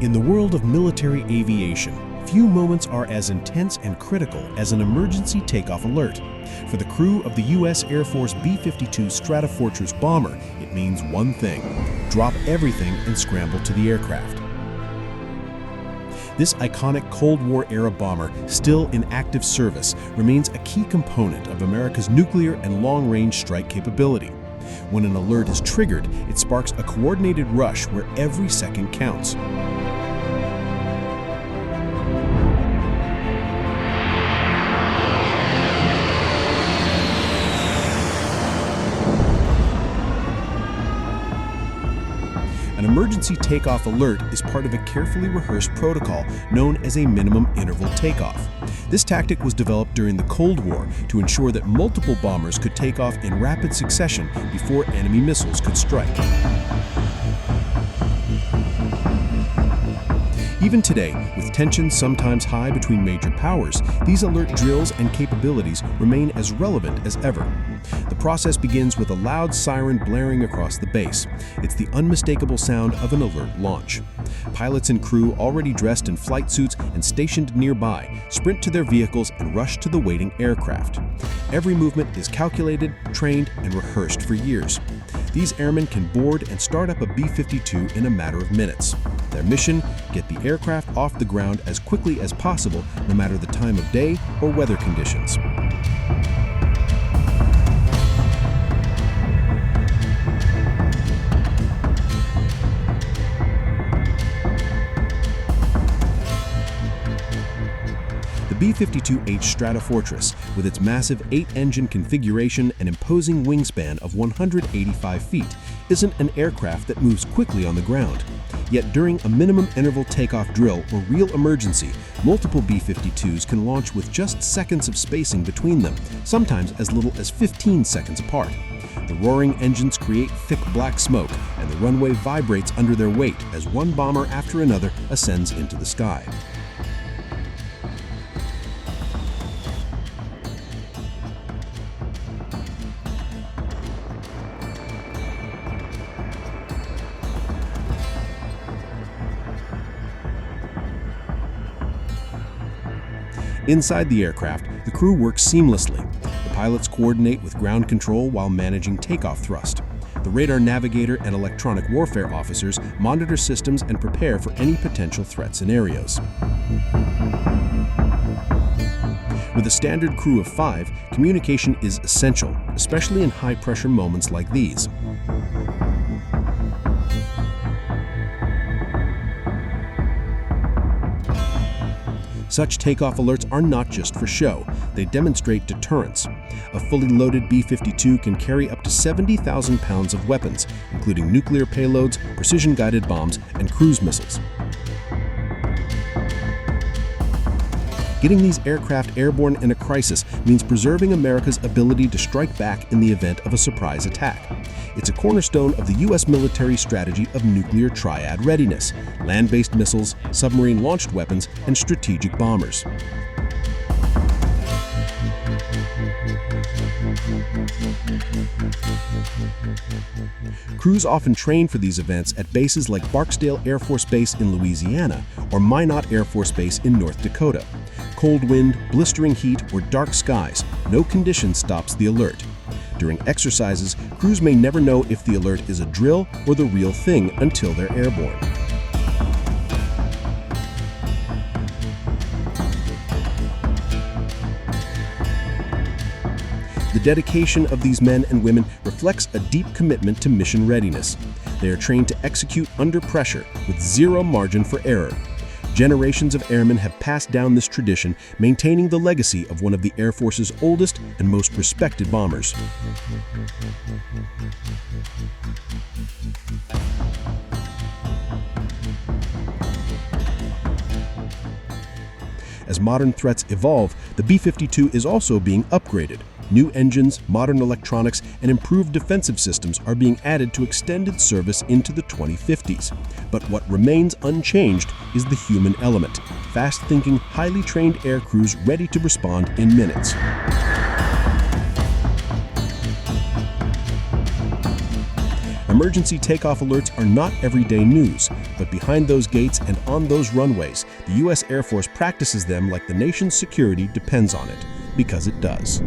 In the world of military aviation, few moments are as intense and critical as an emergency takeoff alert. For the crew of the U.S. Air Force B-52 Stratofortress bomber, it means one thing: drop everything and scramble to the aircraft. This iconic Cold War-era bomber, still in active service, remains a key component of America's nuclear and long-range strike capability. When an alert is triggered, it sparks a coordinated rush where every second counts. An emergency takeoff alert is part of a carefully rehearsed protocol known as a minimum interval takeoff. This tactic was developed during the Cold War to ensure that multiple bombers could take off in rapid succession before enemy missiles could strike. Even today, with tensions sometimes high between major powers, these alert drills and capabilities remain as relevant as ever. The process begins with a loud siren blaring across the base. It's the unmistakable sound of an alert launch. Pilots and crew, already dressed in flight suits and stationed nearby, sprint to their vehicles and rush to the waiting aircraft. Every movement is calculated, trained, and rehearsed for years. These airmen can board and start up a B-52 in a matter of minutes. Their mission: get the aircraft off the ground as quickly as possible, no matter the time of day or weather conditions. The B-52H Stratofortress, with its massive 8-engine configuration and imposing wingspan of 185 feet, isn't an aircraft that moves quickly on the ground. Yet during a minimum interval takeoff drill or real emergency, multiple B-52s can launch with just seconds of spacing between them, sometimes as little as 15 seconds apart. The roaring engines create thick black smoke, and the runway vibrates under their weight as one bomber after another ascends into the sky. Inside the aircraft, the crew works seamlessly. The pilots coordinate with ground control while managing takeoff thrust. The radar navigator and electronic warfare officers monitor systems and prepare for any potential threat scenarios. With a standard crew of 5, communication is essential, especially in high-pressure moments like these. Such takeoff alerts are not just for show, they demonstrate deterrence. A fully loaded B-52 can carry up to 70,000 pounds of weapons, including nuclear payloads, precision-guided bombs, and cruise missiles. Getting these aircraft airborne in a crisis means preserving America's ability to strike back in the event of a surprise attack. It's a cornerstone of the U.S. military strategy of nuclear triad readiness: land-based missiles, submarine-launched weapons, and strategic bombers. Crews often train for these events at bases like Barksdale Air Force Base in Louisiana or Minot Air Force Base in North Dakota. Cold wind, blistering heat, or dark skies, no condition stops the alert. During exercises, crews may never know if the alert is a drill or the real thing until they're airborne. The dedication of these men and women reflects a deep commitment to mission readiness. They are trained to execute under pressure with zero margin for error. Generations of airmen have passed down this tradition, maintaining the legacy of one of the Air Force's oldest and most respected bombers. As modern threats evolve, the B-52 is also being upgraded. New engines, modern electronics, and improved defensive systems are being added to extended service into the 2050s. But what remains unchanged is the human element: fast-thinking, highly trained air crews ready to respond in minutes. Emergency takeoff alerts are not everyday news, but behind those gates and on those runways, the U.S. Air Force practices them like the nation's security depends on it, because it does.